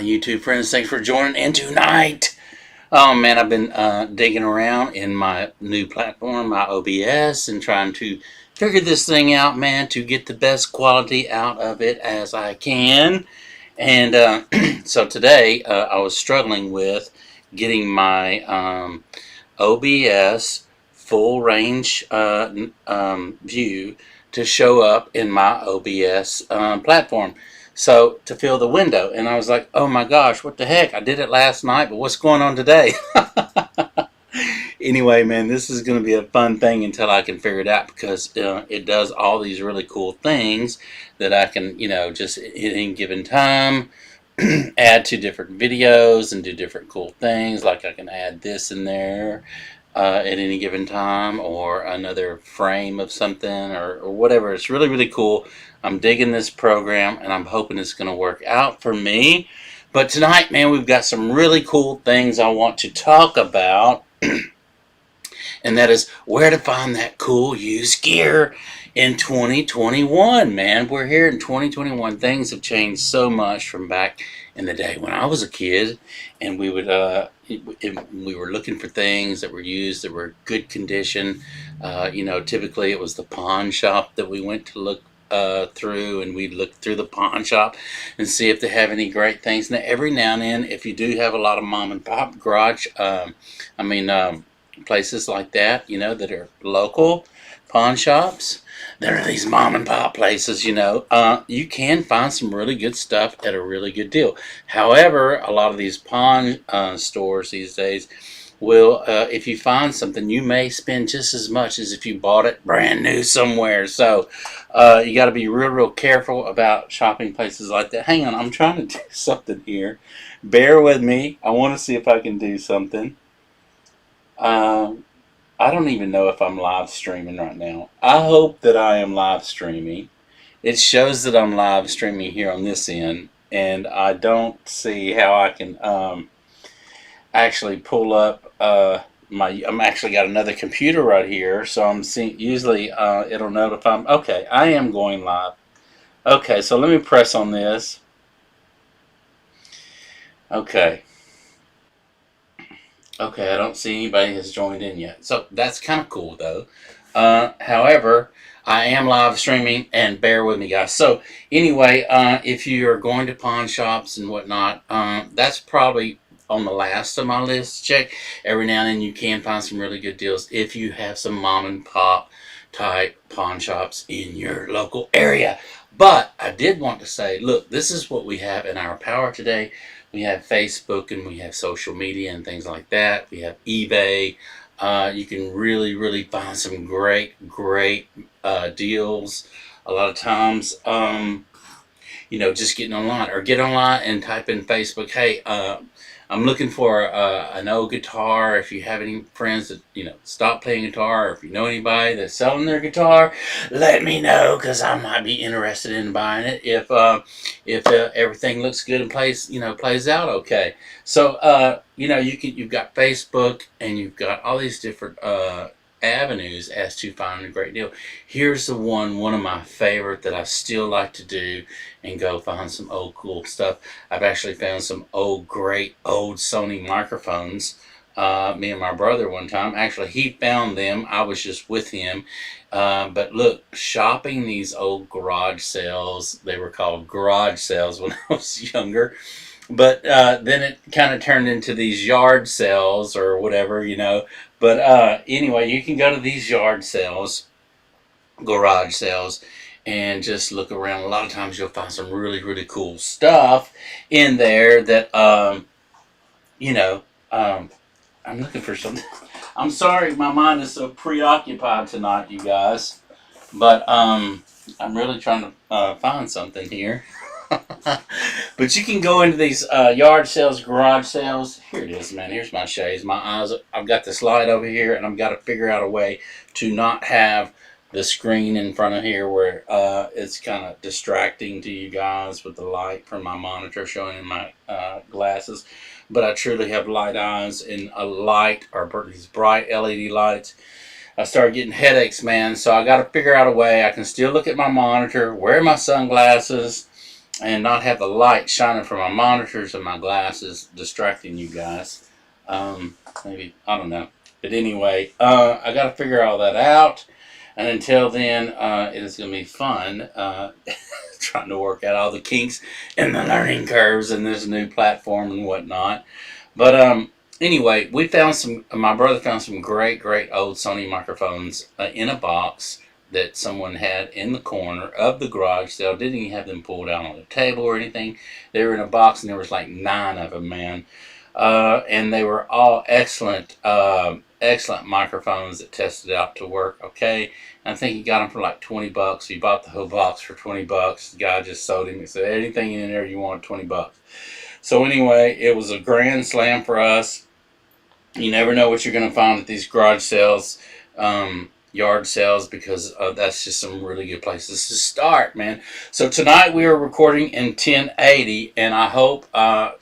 YouTube friends. Thanks for joining in tonight. Oh man, I've been digging around in my new platform, my OBS, and trying to figure this thing out, man, to get the best quality out of it as I can. And so today I was struggling with getting my OBS full range view to show up in my OBS platform. So to fill the window, and I was like, oh my gosh, what the heck? I did it last night, but what's going on today? Anyway, man, this is going to be a fun thing until I can figure it out, because it does all these really cool things that I can, just at any given time add to different videos and do different cool things. Like I can add this in there at any given time, or another frame of something, or whatever. It's really, really cool. I'm digging this program, and I'm hoping it's going to work out for me. But tonight, man, we've got some really cool things I want to talk about. And that is where to find that cool used gear in 2021, man. We're here in 2021. Things have changed so much from back in the day when I was a kid, and we would we were looking for things that were used, that were good condition. Typically it was the pawn shop that we went to look through, and we'd look through the pawn shop and see if they have any great things. Now, every now and then, if you do have a lot of mom and pop garage, places like that, that are local pawn shops, there are these mom and pop places, you can find some really good stuff at a really good deal. However, a lot of these pawn stores these days will, if you find something, you may spend just as much as if you bought it brand new somewhere. So you got to be real careful about shopping places like that. Hang on, I'm trying to do something here. Bear with me. I want to see if I can do something. I don't even know if I'm live streaming right now. I hope that I am live streaming. It shows that I'm live streaming here on this end, and I don't see how I can actually pull up I'm actually got another computer right here, so I'm seeing, usually it'll notify me. Okay, I am going live. Okay, so let me press on this. Okay, I don't see anybody has joined in yet, so that's kind of cool though. However, I am live streaming, and bear with me, guys. So anyway, if you are going to pawn shops and whatnot, that's probably on the last of my list to check. Every now and then you can find some really good deals if you have some mom and pop type pawn shops in your local area. But I did want to say, look, this is what we have in our power today. We have Facebook, and we have social media and things like that. We have eBay. You can really find some great deals. A lot of times, just getting online, or get online and type in Facebook, hey, I'm looking for an old guitar. If you have any friends that, stop playing guitar, or if you know anybody that's selling their guitar, let me know, because I might be interested in buying it if everything looks good and plays out okay. So you've got Facebook, and you've got all these different avenues as to finding a great deal. Here's the one of my favorite that I still like to do, and go find some old cool stuff. I've actually found some great old Sony microphones. Me and my brother one time, actually he found them, I was just with him. But look, shopping these old garage sales, they were called garage sales when I was younger. But then it kind of turned into these yard sales or whatever, But anyway, you can go to these yard sales, garage sales, and just look around. A lot of times you'll find some really cool stuff in there that, I'm looking for something. I'm sorry, my mind is so preoccupied tonight, you guys. But I'm really trying to find something here. But you can go into these yard sales, garage sales. Here it is, man. Here's my shades, my eyes. I've got this light over here, and I've got to figure out a way to not have the screen in front of here where it's kind of distracting to you guys with the light from my monitor showing in my glasses. But I truly have light eyes, and a light, or these bright LED lights, I started getting headaches, man. So I got to figure out a way I can still look at my monitor, wear my sunglasses, and not have the light shining from my monitors and my glasses distracting you guys. Maybe, I don't know. But anyway, I got to figure all that out. And until then, it is going to be fun trying to work out all the kinks and the learning curves in this new platform and whatnot. But anyway, we found some. My brother found some great, great old Sony microphones in a box that someone had in the corner of the garage sale. Didn't even have them pulled out on the table or anything. They were in a box, and there was like 9 of them, man. And they were all excellent, excellent microphones that tested out to work. Okay, and I think he got them for like $20. He bought the whole box for $20. The guy just sold him. He said, anything in there you want, $20. So anyway, it was a grand slam for us. You never know what you're going to find at these garage sales, yard sales, because that's just some really good places to start, man. So tonight we are recording in 1080, and I hope,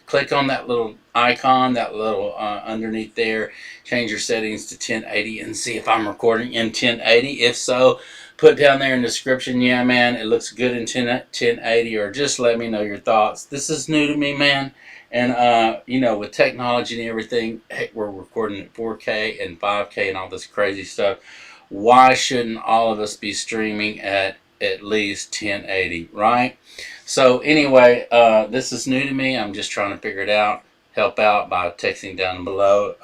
click on that little icon, that little underneath there, change your settings to 1080 and see if I'm recording in 1080. If so, put down there in the description, yeah, man, it looks good in 1080, or just let me know your thoughts. This is new to me, man. And, with technology and everything, heck, we're recording at 4K and 5K and all this crazy stuff. Why shouldn't all of us be streaming at least 1080, right? So anyway, this is new to me. I'm just trying to figure it out. Help out by texting down below,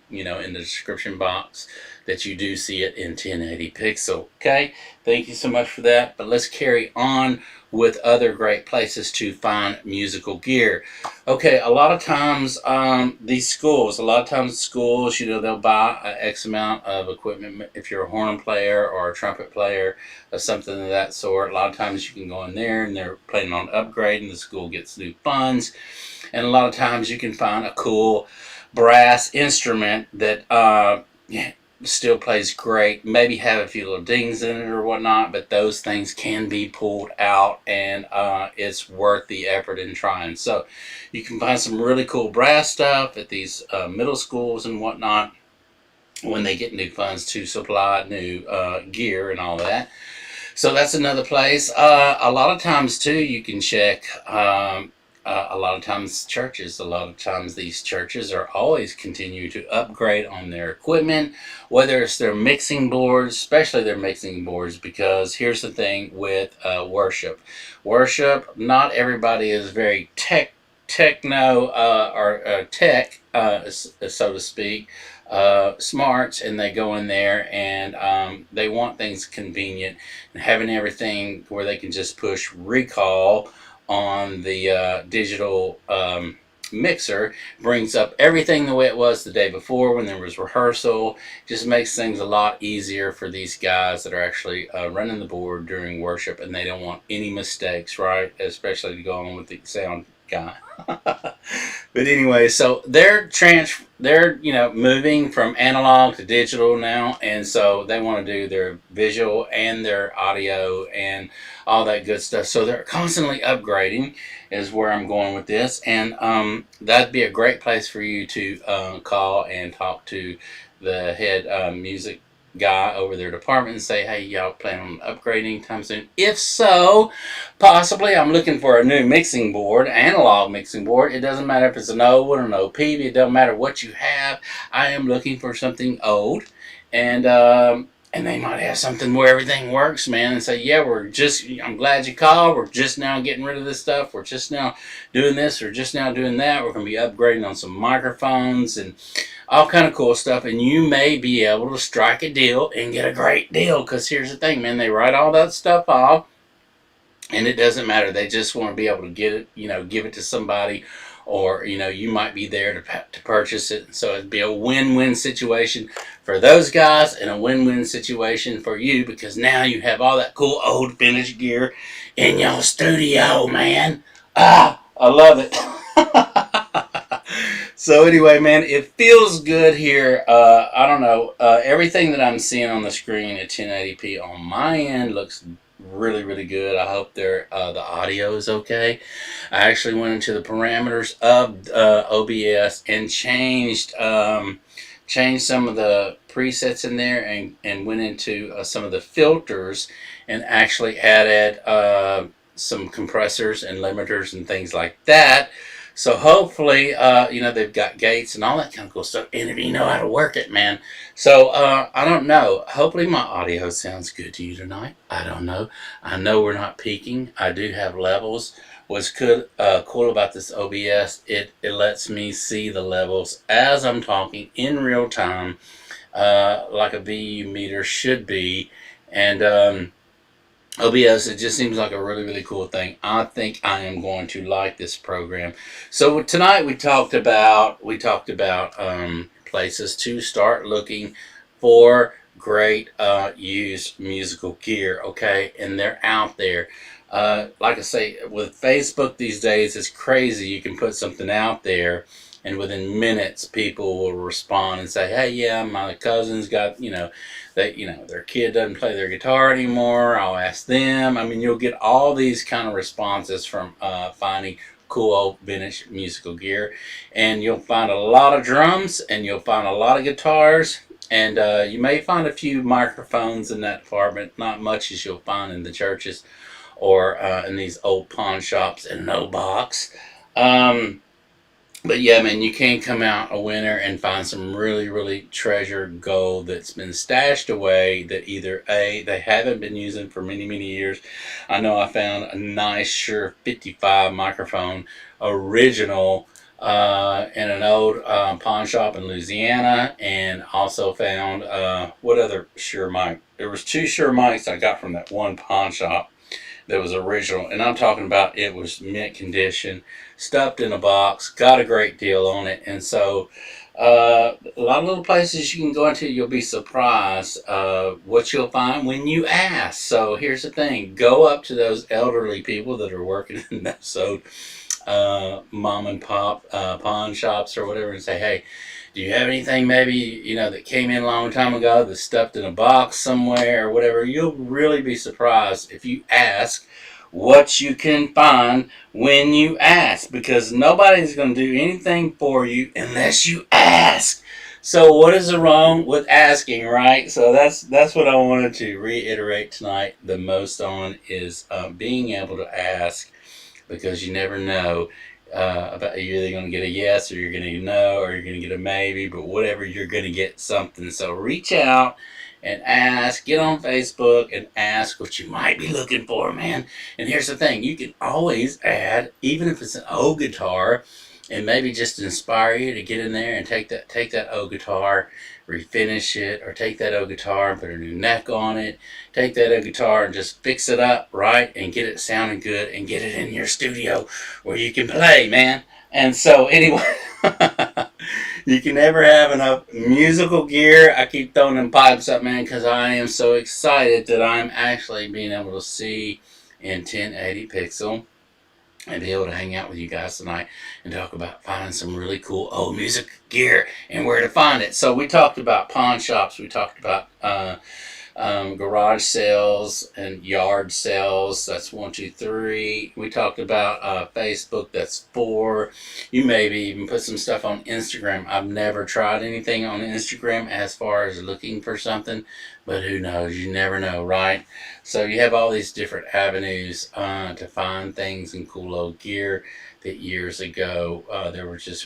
in the description box, that you do see it in 1080 pixel. Okay, thank you so much for that. But let's carry on with other great places to find musical gear. Okay, a lot of times these schools, they'll buy X amount of equipment. If you're a horn player or a trumpet player or something of that sort, a lot of times you can go in there and they're planning on upgrading. The school gets new funds. And a lot of times you can find a cool brass instrument that still plays great. Maybe have a few little dings in it or whatnot, but those things can be pulled out, and it's worth the effort in trying. So you can find some really cool brass stuff at these middle schools and whatnot when they get new funds to supply new gear and all that. So that's another place. A lot of times too, you can check. A lot of times these churches are always continue to upgrade on their equipment, whether it's their mixing boards, especially their mixing boards, because here's the thing with worship. Not everybody is very techno or tech, so to speak, smarts, and they go in there and they want things convenient and having everything where they can just push recall on the digital mixer, brings up everything the way it was the day before when there was rehearsal. Just makes things a lot easier for these guys that are actually running the board during worship, and they don't want any mistakes, right? Especially to go on with the sound guy. But anyway, so they're moving from analog to digital now, and so they want to do their visual and their audio and all that good stuff. So they're constantly upgrading, is where I'm going with this, and that'd be a great place for you to call and talk to the head music guy over their department and say, hey, y'all plan on upgrading anytime soon? If so, possibly I'm looking for a new mixing board, analog mixing board. It doesn't matter if it's an old one or an OP. It doesn't matter what you have. I am looking for something old, and they might have something where everything works, man, and say, yeah, I'm glad you called. We're just now getting rid of this stuff. We're just now doing this. We're just now doing that. We're going to be upgrading on some microphones and all kind of cool stuff, and you may be able to strike a deal and get a great deal, because here's the thing, man, they write all that stuff off, and it doesn't matter. They just want to be able to get it, give it to somebody, or you might be there to purchase it. So it'd be a win-win situation for those guys and a win-win situation for you, because now you have all that cool old vintage gear in your studio, man. I love it. So anyway, man, it feels good here. I don't know. Everything that I'm seeing on the screen at 1080p on my end looks really, really good. I hope the audio is okay. I actually went into the parameters of OBS and changed some of the presets in there, and went into some of the filters and actually added some compressors and limiters and things like that. So hopefully, they've got gates and all that kind of cool stuff. And if you know how to work it, man. So I don't know. Hopefully my audio sounds good to you tonight. I don't know. I know we're not peaking. I do have levels. What's cool about this OBS, it lets me see the levels as I'm talking in real time, like a VU meter should be. And OBS, it just seems like a really, really cool thing. I think I am going to like this program. So tonight we talked about places to start looking for great used musical gear. Okay, and they're out there. Like I say, with Facebook these days, it's crazy. You can put something out there, and within minutes, people will respond and say, "Hey, yeah, my cousin's got their kid doesn't play their guitar anymore. I'll ask them." I mean, you'll get all these kind of responses from finding cool old vintage musical gear, and you'll find a lot of drums, and you'll find a lot of guitars, and you may find a few microphones in that department. Not much as you'll find in the churches or in these old pawn shops in no box. But yeah, man, you can come out a winner and find some really, really treasured gold that's been stashed away that either A, they haven't been using for many, many years. I know I found a nice Shure 55 microphone, original, in an old pawn shop in Louisiana, and also found, what other Shure mic? There was two Shure mics I got from that one pawn shop that was original, and I'm talking about it was mint condition, stuffed in a box, got a great deal on it. And so a lot of little places you can go into, you'll be surprised what you'll find when you ask. So here's the thing: go up to those elderly people that are working in those old mom and pop pawn shops or whatever, and say, "Hey, do you have anything maybe that came in a long time ago that's stuffed in a box somewhere or whatever?" You'll really be surprised if you ask what you can find when you ask, because nobody's going to do anything for you unless you ask. So what is wrong with asking, right? So that's what I wanted to reiterate tonight the most on is being able to ask, because you never know about, you're either going to get a yes or you're going to get a no or you're going to get a maybe, but whatever, you're going to get something. So reach out and ask, get on Facebook and ask what you might be looking for, man. And here's the thing: you can always add, even if it's an old guitar, and maybe just inspire you to get in there and take that old guitar, refinish it, or take that old guitar and put a new neck on it, take that old guitar and just fix it up right and get it sounding good and get it in your studio where you can play, man. And so anyway, you can never have enough musical gear. I keep throwing them pipes up, man, because I am so excited that I'm actually being able to see in 1080 pixel and be able to hang out with you guys tonight and talk about finding some really cool old music gear and where to find it. So we talked about pawn shops. We talked about garage sales and yard sales. That's 1, 2, 3. We talked about Facebook. That's 4. You maybe even put some stuff on Instagram. I've never tried anything on Instagram as far as looking for something, but who knows? You never know, right? So you have all these different avenues to find things and cool old gear that years ago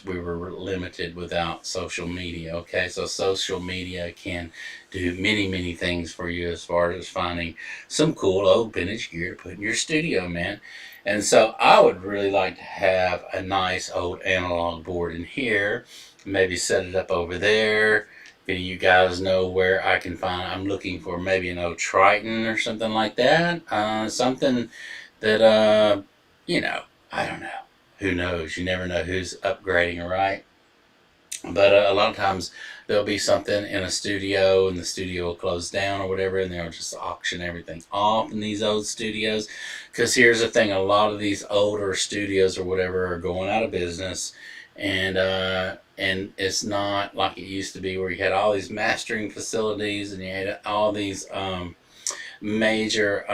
we were limited without social media. Okay, so social media can do many, many things for you as far as finding some cool old vintage gear to put in your studio, man. And so I would really like to have a nice old analog board in here, maybe set it up over there. If any of you guys know where I can find, I'm looking for maybe an old Triton or something like that. Something that, I don't know. Who knows? You never know who's upgrading, right? But a lot of times there'll be something in a studio and the studio will close down or whatever, and they'll just auction everything off in these old studios. Because here's the thing: a lot of these older studios or whatever are going out of business, and it's not like it used to be where you had all these mastering facilities and you had all these major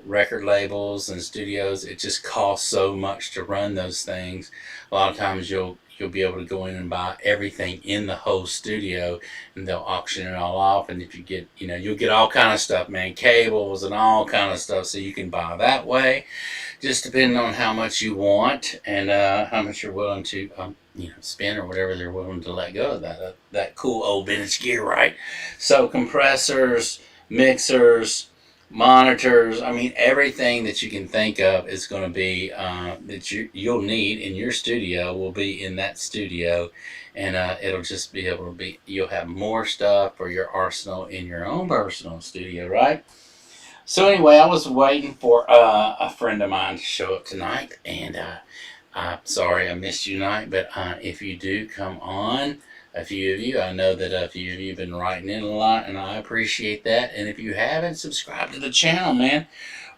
record labels and studios. It just costs so much to run those things. A lot of times you'll you'll be able to go in and buy everything in the whole studio, and they'll auction it all off. And if you get, you'll get all kind of stuff, man, cables and all kind of stuff, so you can buy that way, just depending on how much you want and how much you're willing to spend, or whatever they're willing to let go of that cool old vintage gear, right? So compressors, mixers, monitors, I mean, everything that you can think of is going to be that you'll need in your studio will be in that studio. And it'll just be able to be, you'll have more stuff for your arsenal in your own personal studio, right? So anyway, I was waiting for a friend of mine to show up tonight, and I'm sorry I missed you tonight, but if you do come on, a few of you, I know that a few of you have been writing in a lot, and I appreciate that. And if you haven't subscribed to the channel, man,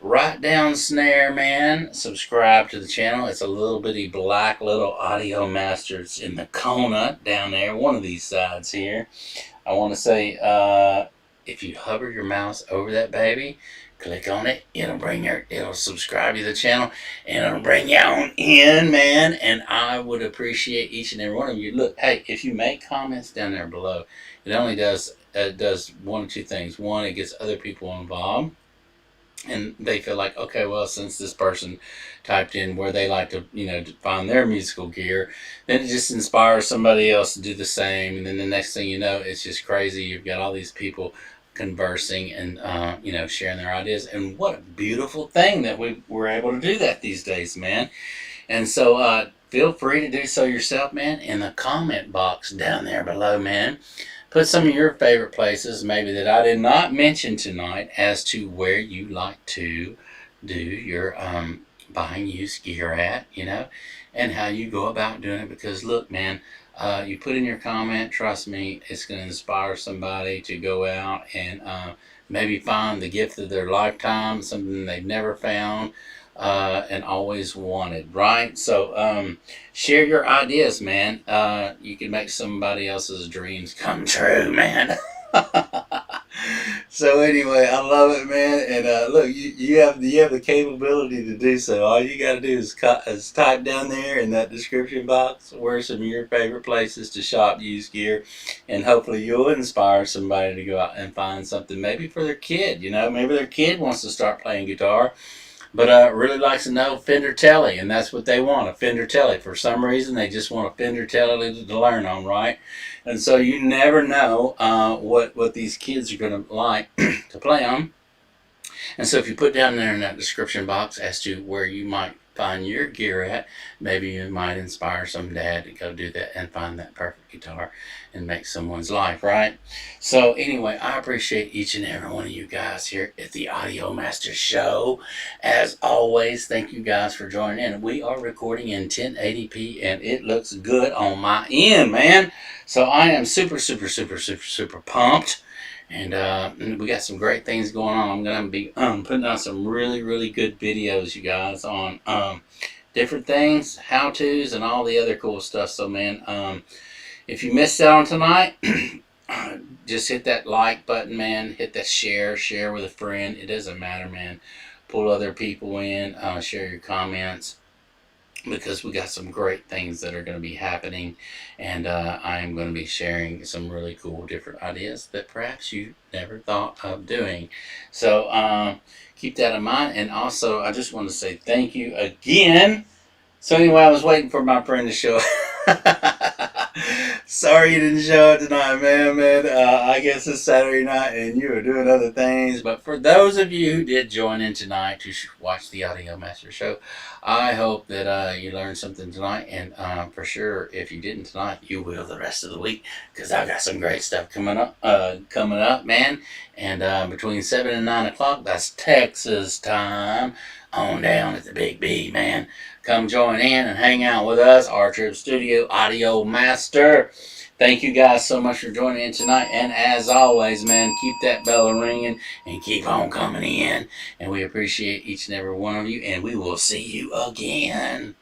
write down Snare, man, subscribe to the channel. It's a little bitty black little Audio Master. It's in the Kona down there, one of these sides here. I want to say, if you hover your mouse over that baby, click on it, it'll subscribe you to the channel, and it'll bring you on in, man. And I would appreciate each and every one of you. Look, hey, if you make comments down there below, it only does one of two things. One, it gets other people involved, and they feel like, okay, well, since this person typed in where they like to, to find their musical gear, then it just inspires somebody else to do the same. And then the next thing you know, it's just crazy. You've got all these people conversing and sharing their ideas, and what a beautiful thing that we're able to do that these days, man. And so feel free to do so yourself, man, in the comment box down there below, man. Put some of your favorite places, maybe that I did not mention tonight, as to where you like to do your buying used gear at, and how you go about doing it. Because look, man, you put in your comment, trust me, it's going to inspire somebody to go out and maybe find the gift of their lifetime, something they've never found and always wanted, right? So share your ideas, man. You can make somebody else's dreams come true, man. So anyway, I love it, man. And look, you have the capability to do so. All you got to do is type down there in that description box where some of your favorite places to shop used gear, and hopefully you'll inspire somebody to go out and find something maybe for their kid. Maybe their kid wants to start playing guitar, but really likes to know Fender Tele, and that's what they want, a Fender Tele. For some reason, they just want a Fender Tele to learn on, right? And so you never know what these kids are going to like to play on. And so if you put down there in that description box as to where you might find your gear at, maybe you might inspire some dad to go do that and find that perfect guitar and make someone's life, right? So anyway, I appreciate each and every one of you guys here at the Audio Master Show. As always, thank you guys for joining in. We are recording in 1080p, and it looks good on my end, man. So I am super, super, super, super, super pumped. And we got some great things going on. I'm going to be putting out some really, really good videos, you guys, on different things, how-tos, and all the other cool stuff. So, man, if you missed out on tonight, just hit that like button, man. Hit that share with a friend. It doesn't matter, man. Pull other people in, share your comments, because we got some great things that are going to be happening, and I am going to be sharing some really cool different ideas that perhaps you never thought of doing. So keep that in mind. And also, I just want to say thank you again. So anyway, I was waiting for my friend to show up. Sorry you didn't show up tonight, man. I guess it's Saturday night and you were doing other things. But for those of you who did join in tonight to watch the Audio Master Show, I hope that you learned something tonight. And for sure, if you didn't tonight, you will the rest of the week, because I've got some great stuff coming up, man. And between 7 and 9 o'clock, that's Texas time, on down at the Big B, man. Come join in and hang out with us, R Trip Studio Audio Master. Thank you guys so much for joining in tonight. And as always, man, keep that bell ringing and keep on coming in. And we appreciate each and every one of you. And we will see you again.